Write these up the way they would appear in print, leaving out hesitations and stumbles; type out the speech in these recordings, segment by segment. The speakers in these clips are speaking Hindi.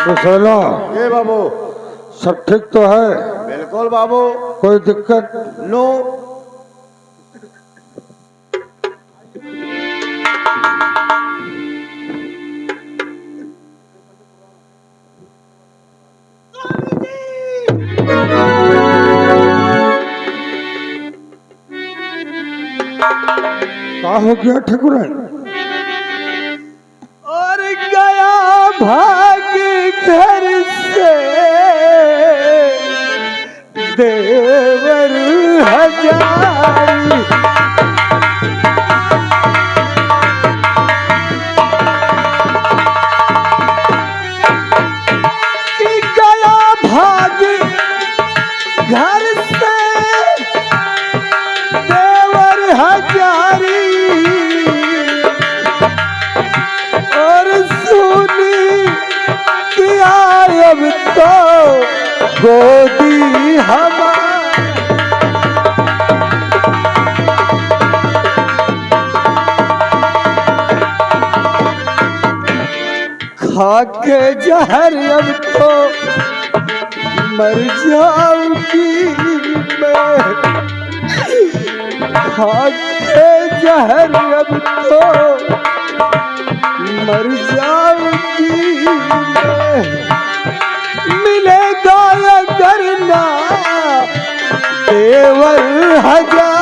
मुसला ये बाबू सब ठीक तो है? बिल्कुल बाबू, कोई दिक्कत? नो। क्या हो गया ठकुराइन? और गया भाग घर से देवर हजारी। कि गया भाग घर से देवर हजारी। और सुनी किया अब तो गोदी हमारी। खाके जहर अब तो मर जाऊंगी मैं। खाके जहर अब तो मर जाऊंगी मैं। मिलेगा अगर ना देवर हजार।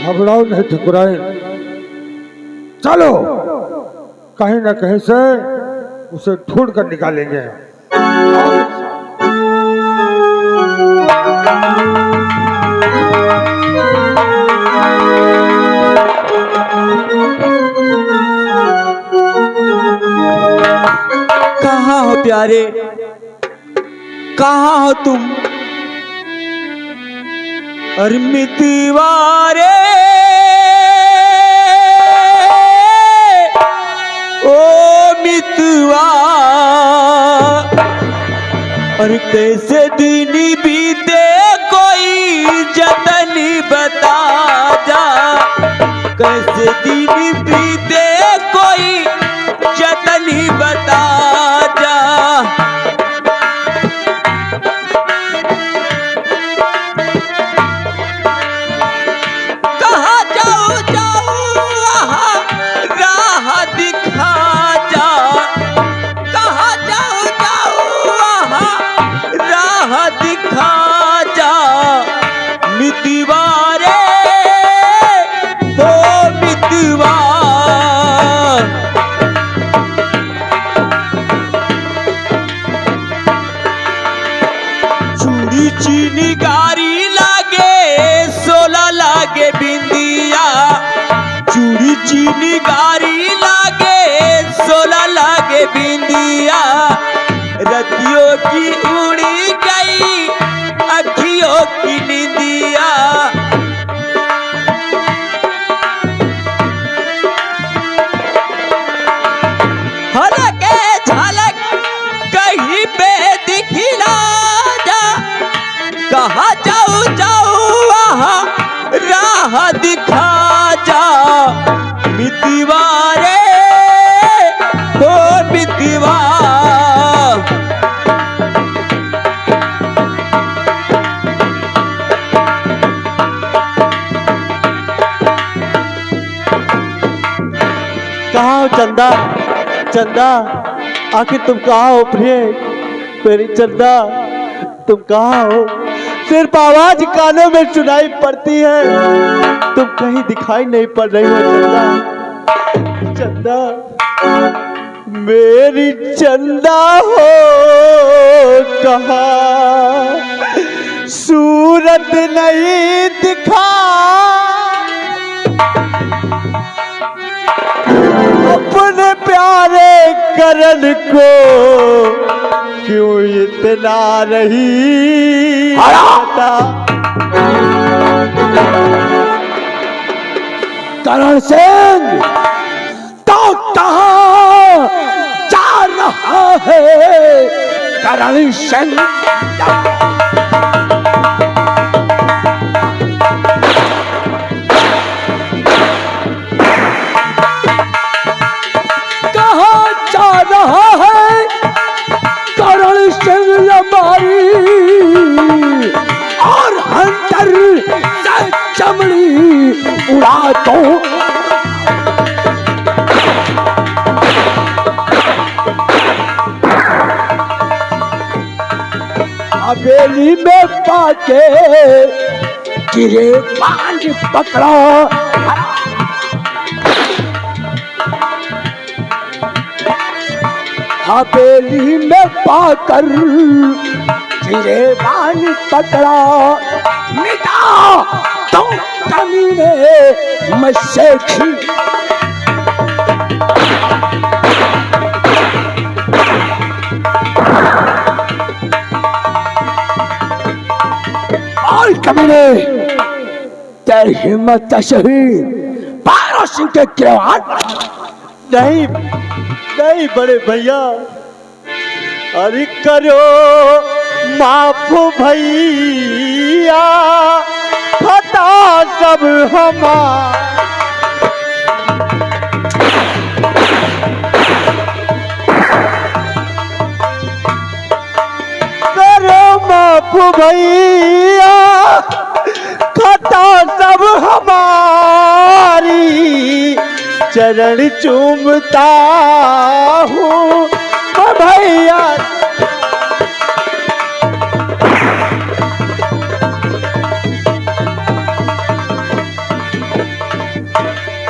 घबराओ नहीं ठकुराइन, चलो कहीं ना कहीं से उसे ढूंढ कर निकालेंगे। कहाँ हो प्यारे, कहाँ हो तुम? अरे मितवारे, ओ मितवा, और कैसे दिन बीते कोई जतन बता जा। कैसे दिन बीते कोई जतन बता जा। कहाँ जाऊँ जाऊँ वहाँ राह दिखा जा। कहाँ जाऊँ जाऊँ वहाँ राह दिखा जा। मितवारे हो मितवा, चूड़ी चीनी गारी लागे सोला लागे बिंदिया। चूड़ी चीनी गारी लागे सोला लागे बिंदिया। रतियों की उड़ी गई अखियों की निंदिया। हलके झलक कहीं पे दिखला जा। कहाँ जाऊँ जाऊँ वहाँ राह दिखा जा। मितवारे हो मितवा, कहाँ हो चंदा? चंदा आखिर तुम कहाँ हो प्रिय? मेरी चंदा तुम कहाँ हो? सिर्फ आवाज कानों में सुनाई पड़ती है, तुम कहीं दिखाई नहीं पड़ रही हो चंदा। चंदा मेरी चंदा हो कहाँ? सूरत नहीं दिखा अपने प्यारे करण को। क्यों इतना नहीं पता? करण सिंह तो कहाँ जा रहा है? करण सिंह गिरा तो हवेली में पाके गिरे पानी पकड़ा। हवेली में पाकर गिरे पानी पकड़ा। मिटा तो कमीने मुझसे कमीने तेरी हिम्मत शहीद पारो सिंह के गिरवान। नहीं नहीं बड़े भैया, अरे करो माफ भैया, खता सब हमार। करो माफ भैया, खता सब हमारी। चरण चूमता हूँ भैया।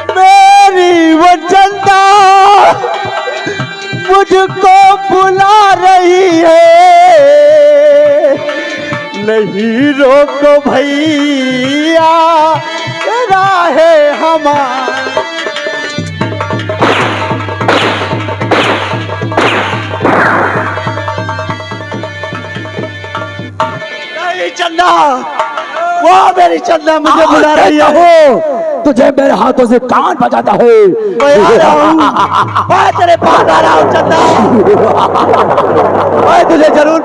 मेरी वो चंदा मुझको बुला रही है, नहीं रोको भैया राहे हमार। चंदा, वो मेरी चंदा मुझे बुला रही है। तुझे मेरे हाथों से कान बजाता हूँ। मैं तेरे पास आ रहा हूँ चंदा, मैं तुझे जरूर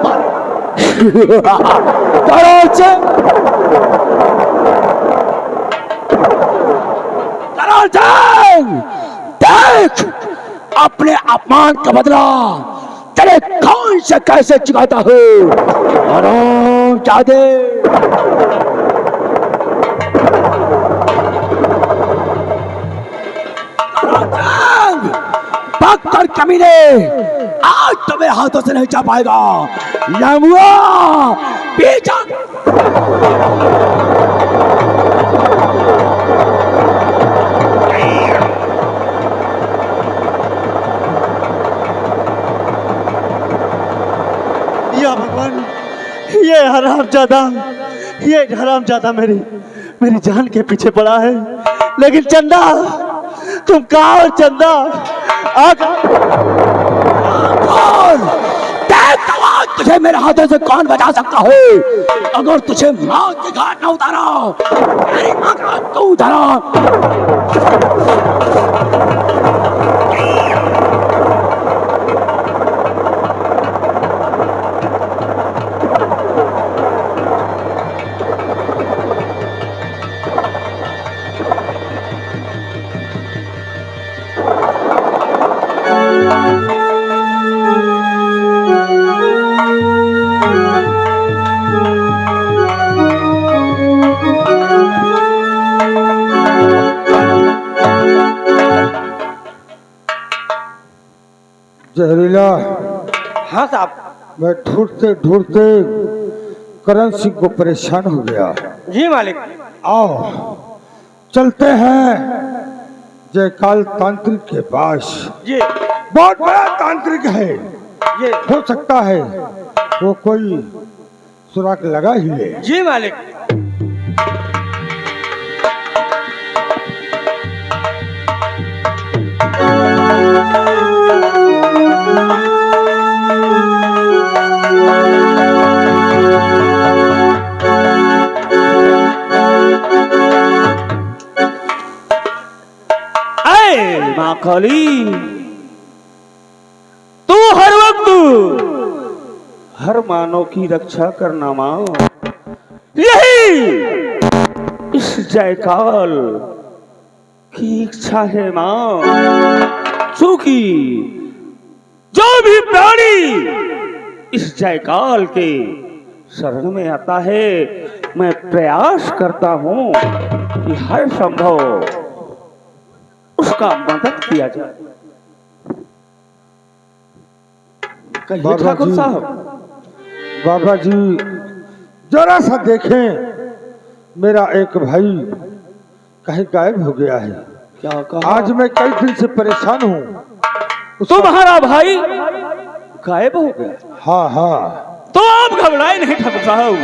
देख अपने अपमान का बदला तेरे कौन से कैसे चुकाता हूँ। जादे पकड़ कमीने, आज तो मेरे हाथों से नहीं जा पाएगा। लंगुआ पीछा। या भगवान, ये हरामजादा मेरी जान के पीछे पड़ा है। लेकिन चंदा, तुम कहाँ हो चंदा? तुझे मेरे हाथों से कौन बचा सकता है? अगर तुझे मौत के घाट न उतारा, मेरी मां का तू उतारा। जहरीला। हाँ साहब। मैं ढूंढते ढूंढते करण सिंह को परेशान हो गया। जी मालिक। आओ चलते हैं जयकाल तांत्रिक के पास। जी। बहुत बड़ा तांत्रिक है, ये हो सकता है वो कोई सुराग लगा ही ले। जी मालिक। माँ काली, तू हर वक्त हर मानव की रक्षा करना माँ, यही इस जयकाल की इच्छा है माँ। क्योंकि जो भी प्राणी इस जयकाल के शरण में आता है, मैं प्रयास करता हूँ कि हर संभव उसका मदद किया जाए। कहिए बाबा ठाकुर जी, साहब। बाबा जी जरा सा देखें, मेरा एक भाई कहीं गायब हो गया है। क्या कहा? आज मैं कई दिन से परेशान हूँ। तुम्हारा भाई गायब हो गया? हाँ हाँ। तो आप घबराए नहीं ठाकुर साहब,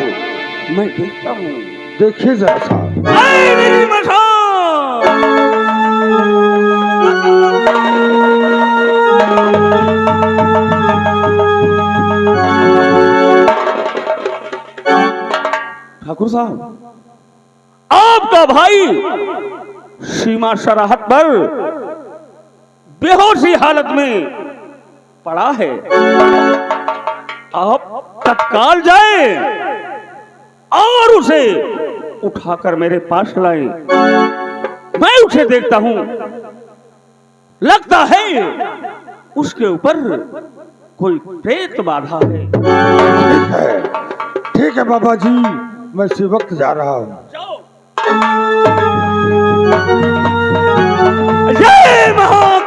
मैं देखता हूँ। देखिए जरा साहब। ऐ मेरी मसान! ठाकुर साहब, आपका भाई सीमा सरहद पर बेहोशी हालत में पड़ा है। आप तत्काल जाएं और उसे उठाकर मेरे पास लाएं। मैं उसे देखता हूं, लगता है उसके ऊपर कोई प्रेत बाधा है। ठीक है बाबा जी, मैं इसी वक्त जा रहा हूँ। जय महाकाल।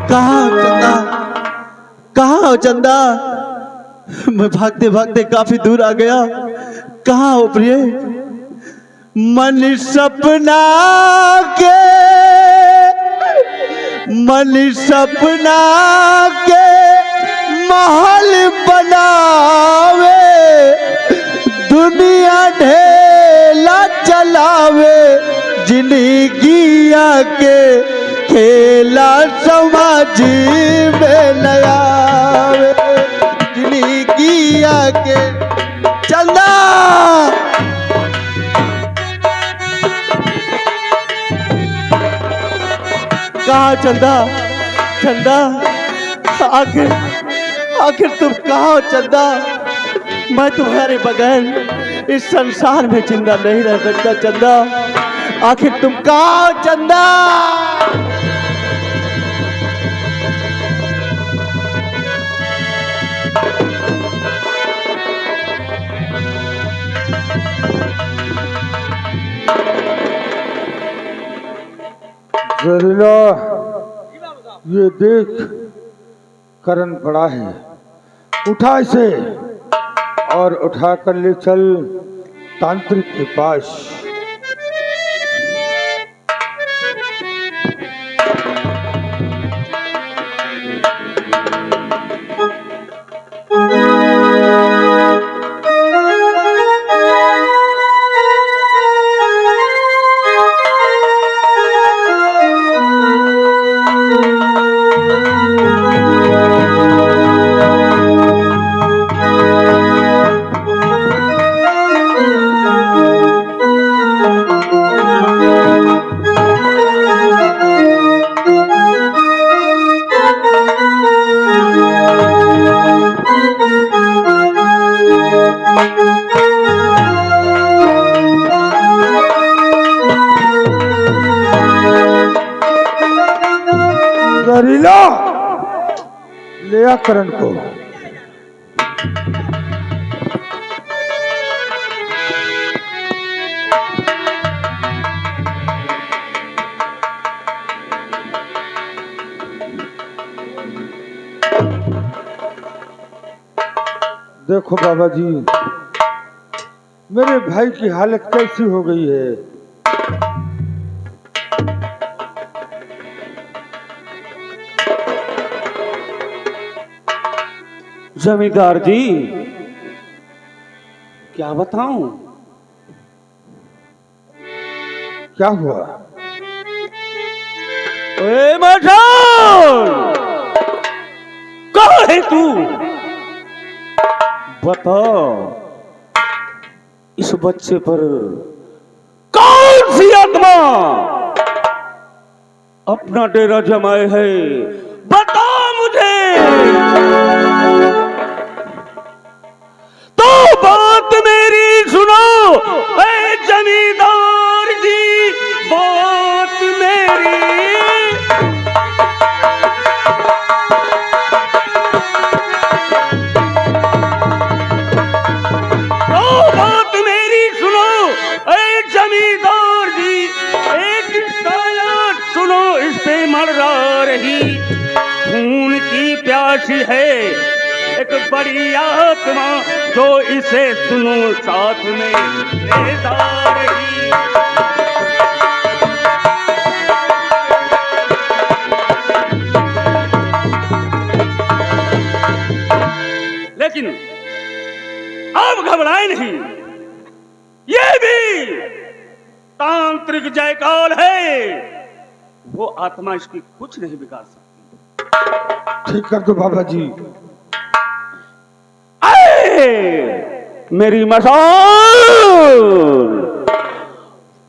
कहाँ चंदा, कहाँ हो चंदा? मैं भागते भागते काफी दूर आ गया। कहाँ हो प्रिय? मन सपना के, मन सपना के महल बनावे, दुनिया ढेला चलावे, जिंदगिया के खेला समाज में नयावे, जिंदगिया के। चंदा, कहाँ चंदा? चंदा, आखिर आखिर तुम कहाँ हो चंदा? मैं तुम्हारे बगैर इस संसार में जिंदा नहीं रह सकता चंदा। आखिर तुम कहाँ हो चंदा? जहरीला, ये देख करण पड़ा है, उठा इसे और उठा कर ले चल तांत्रिक के पास। जहरीला, ले आ करण को। देखो बाबा जी, मेरे भाई की हालत कैसी हो गई है। जमींदार जी, क्या बताऊं? क्या हुआ? ए मजान, कहाँ है तू? बता, इस बच्चे पर कौन सी आत्मा अपना डेरा जमाए है? बता मुझे। तो बात मेरी सुनो ऐ जमींदार जी, बात मेरी। बड़ी आत्मा जो इसे सुनो साथ में लेता रही। लेकिन अब घबराए नहीं, ये भी तांत्रिक जयकाल है, वो आत्मा इसकी कुछ नहीं बिगाड़ सकती। ठीक कर दो बाबा जी। मेरी मशाल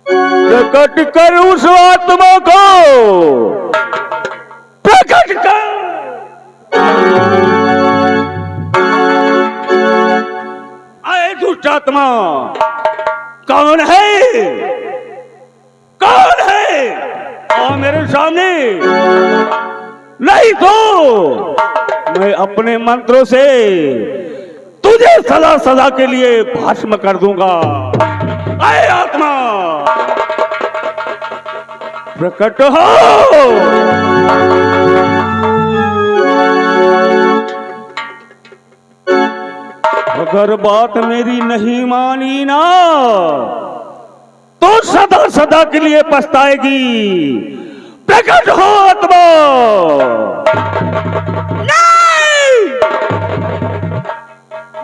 प्रकट कर उस आत्मा को, प्रकट कर। आए दुष्ट आत्मा, कौन है, कौन है? आ मेरे सामने, नहीं तो मैं अपने मंत्रों से तुझे सदा सदा के लिए भस्म कर दूंगा। आए आत्मा, प्रकट हो। अगर बात मेरी नहीं मानी ना तो सदा सदा के लिए पछताएगी। प्रकट हो आत्मा।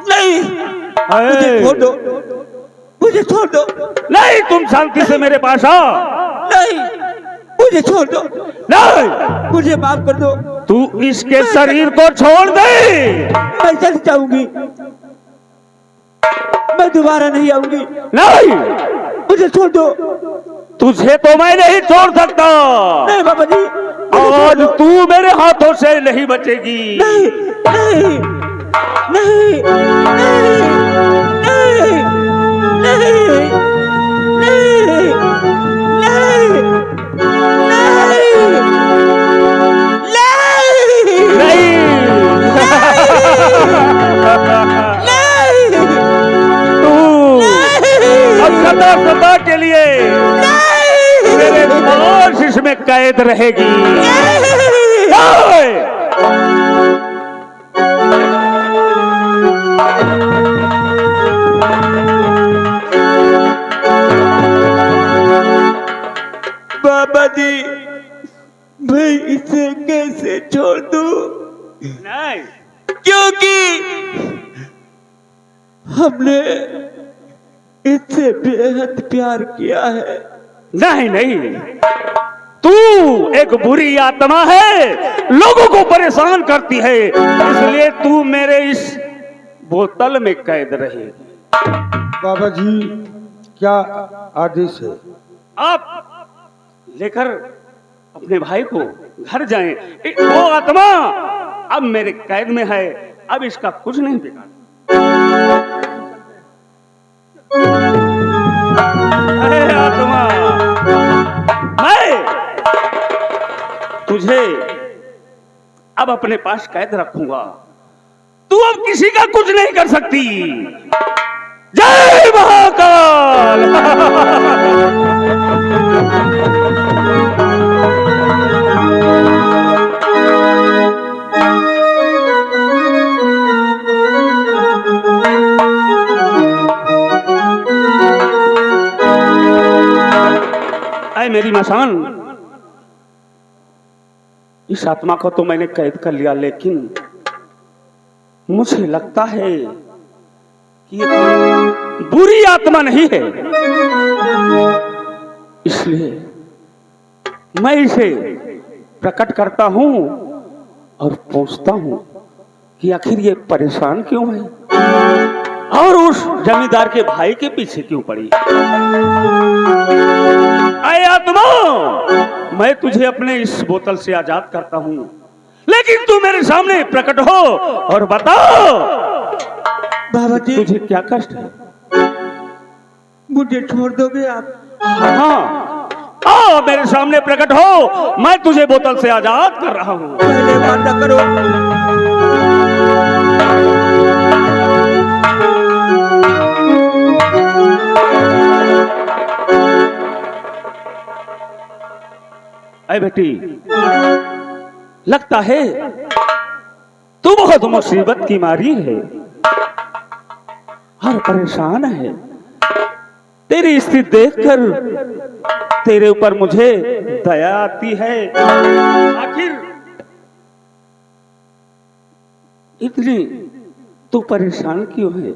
नहीं, मुझे छोड़ दो, मुझे छोड़ दो। नहीं, तुम शांति से मेरे पास आओ। नहीं, मुझे छोड़ दो। नहीं, मुझे माफ कर दो। तू इसके शरीर को छोड़ दे। मैं चल जाऊंगी, मैं दोबारा नहीं आऊंगी। नहीं, मुझे छोड़ दो। तुझे तो मैं नहीं छोड़ सकता। नहीं बाबा जी, आज तू मेरे हाथों से नहीं बचेगी। नहीं नहीं नहीं नहीं नहीं नहीं नहीं सदा सदा के लिए मेरे आशीष में कैद रहेगी। बाबा जी, मैं इसे कैसे छोड़ दूं? नहीं, क्योंकि हमने इससे बेहद प्यार किया है। नहीं नहीं, तू एक बुरी आत्मा है, लोगों को परेशान करती है, इसलिए तू मेरे इस बोतल में कैद रहेगी। बाबा जी, क्या आदेश है? आप लेकर अपने भाई को घर जाएं। वो आत्मा अब मेरे कैद में है, अब इसका कुछ नहीं बिगाड़। अरे आत्मा, मैं तुझे अब अपने पास कैद रखूंगा। तू अब किसी का कुछ नहीं कर सकती। जय महाकाल। ऐ मेरी मसान, इस आत्मा को तो मैंने कैद कर लिया, लेकिन मुझे लगता है कि ये बुरी आत्मा नहीं है, इसलिए मैं इसे प्रकट करता हूं और पूछता हूं कि आखिर ये परेशान क्यों है और उस जमींदार के भाई के पीछे क्यों पड़ी। ऐ आत्मा, मैं तुझे अपने इस बोतल से आजाद करता हूं, लेकिन तू मेरे सामने प्रकट हो और बताओ बाबा जी, तुझे क्या कष्ट है। मुझे छोड़ दोगे आप? हाँ, आओ मेरे सामने प्रकट हो, मैं तुझे बोतल से आजाद कर रहा हूं। पहले वादा करो। ऐ बेटी, लगता है तू बहुत मुसीबत की मारी है और परेशान है। तेरी स्थिति देखकर तेरे ऊपर मुझे दया आती है। आखिर इतनी तू परेशान क्यों है?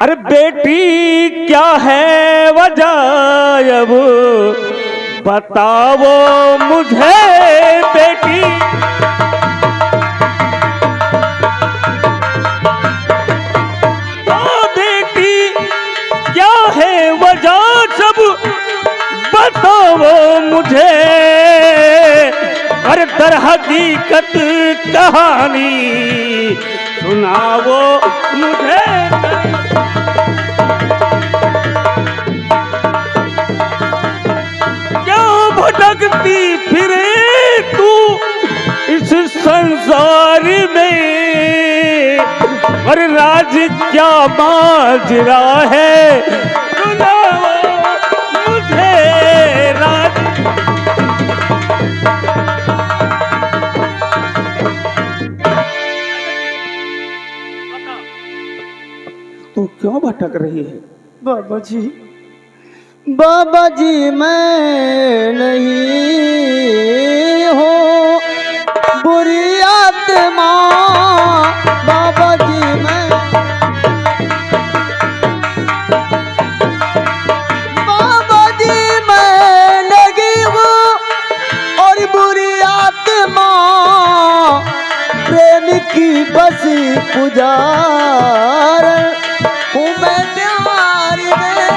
अरे बेटी क्या है वजह अब बताओ मुझे बेटी। ओ बेटी क्या है वजह सब बताओ मुझे। अरे दर हकीकत कहानी सुनाओ मुझे। भटकती फिरे तू इस संसार में और राज क्या माजरा है सुनाओ मुझे राज। तू क्यों भटक रही है? बाबा जी मैं नहीं हूँ बुरी आत्मा। बाबा जी मैं नहीं हूँ और बुरी आत्मा प्रेम की बसी पुजार हूँ मैं प्यार में।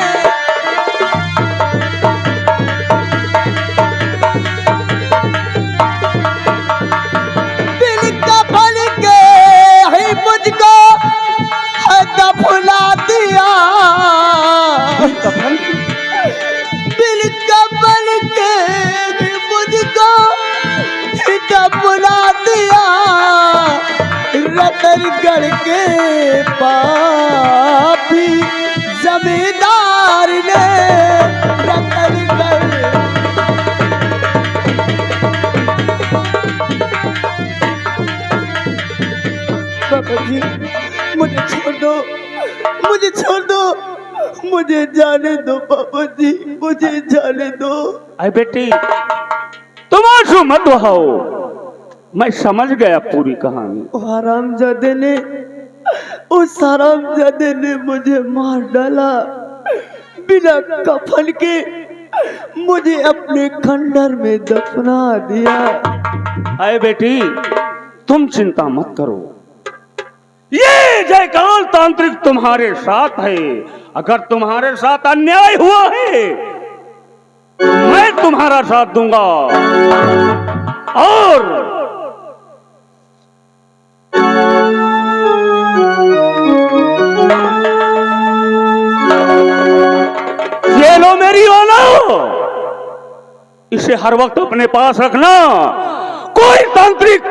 दिल कफन के मुझको बुला दिया रतनगढ़ के पापी जमींदार ने। रतनगढ़ बाबा जी मुझे छोड़ दो, मुझे छोड़ दो, मुझे जाने दो बाबा जी, मुझे जाने दो। अरे बेटी तुम आंसू मत बहाओ, मैं समझ गया पूरी कहानी। उस हरामजादे ने मुझे मार डाला बिना कफन के, मुझे अपने खंडर में दफना दिया। अरे बेटी तुम चिंता मत करो, ये जयकाल तांत्रिक तुम्हारे साथ है। अगर तुम्हारे साथ अन्याय हुआ है मैं तुम्हारा साथ दूंगा और ये लो मेरी औलाद, इसे हर वक्त अपने पास रखना। कोई तांत्रिक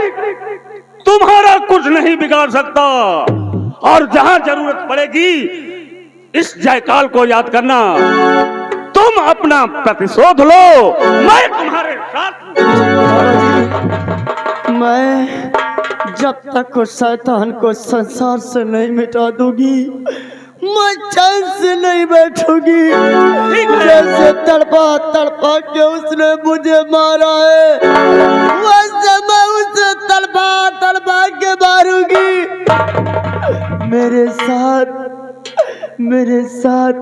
तुम्हारा कुछ नहीं बिगाड़ सकता और जहां जरूरत पड़ेगी इस जयकाल को याद करना। तुम अपना प्रतिशोध लो, मैं तुम्हारे साथ। मैं जब तक उस शैतान को संसार से नहीं मिटा दूंगी मैं चैन से नहीं बैठूंगी। जैसे तड़पा तड़पा के उसने मुझे मारा है वैसे मैं उसे तड़पा तड़पा के मारूंगी। मेरे साथ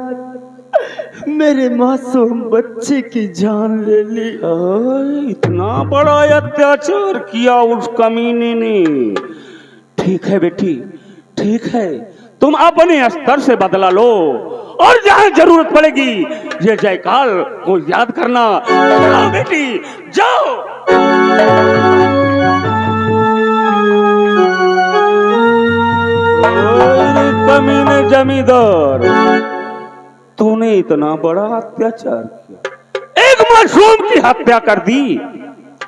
मेरे मासूम बच्चे की जान ले ली। इतना बड़ा अत्याचार किया उस कमीने ने। ठीक है बेटी, ठीक है, तुम अपने स्तर से बदला लो और जहां जरूरत पड़ेगी ये जयकाल को याद करना। जाओ बेटी जाओ। कमीने जमींदार, तूने इतना बड़ा अत्याचार किया, एक मासूम की हत्या कर दी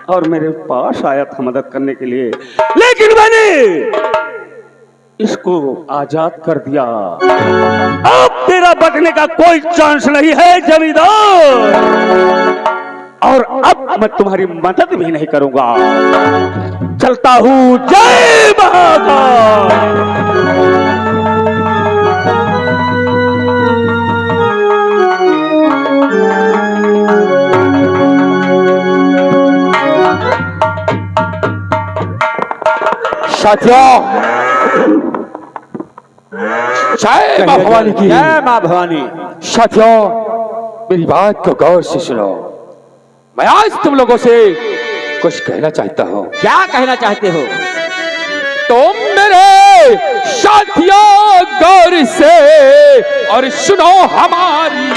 और मेरे पास आया था मदद करने के लिए, लेकिन मैंने इसको आजाद कर दिया। अब तेरा बचने का कोई चांस नहीं है जमींदार, और अब मैं तुम्हारी मदद भी नहीं करूंगा। चलता हूँ। जय महाकाल। साथियों, जय मां भवानी की। जय मां भवानी। साथियों, मेरी बात को गौर से सुनो। मैं आज तुम लोगों से कुछ कहना चाहता हूँ। क्या कहना चाहते हो? तुम मेरे साथियों गौर से और सुनो हमारी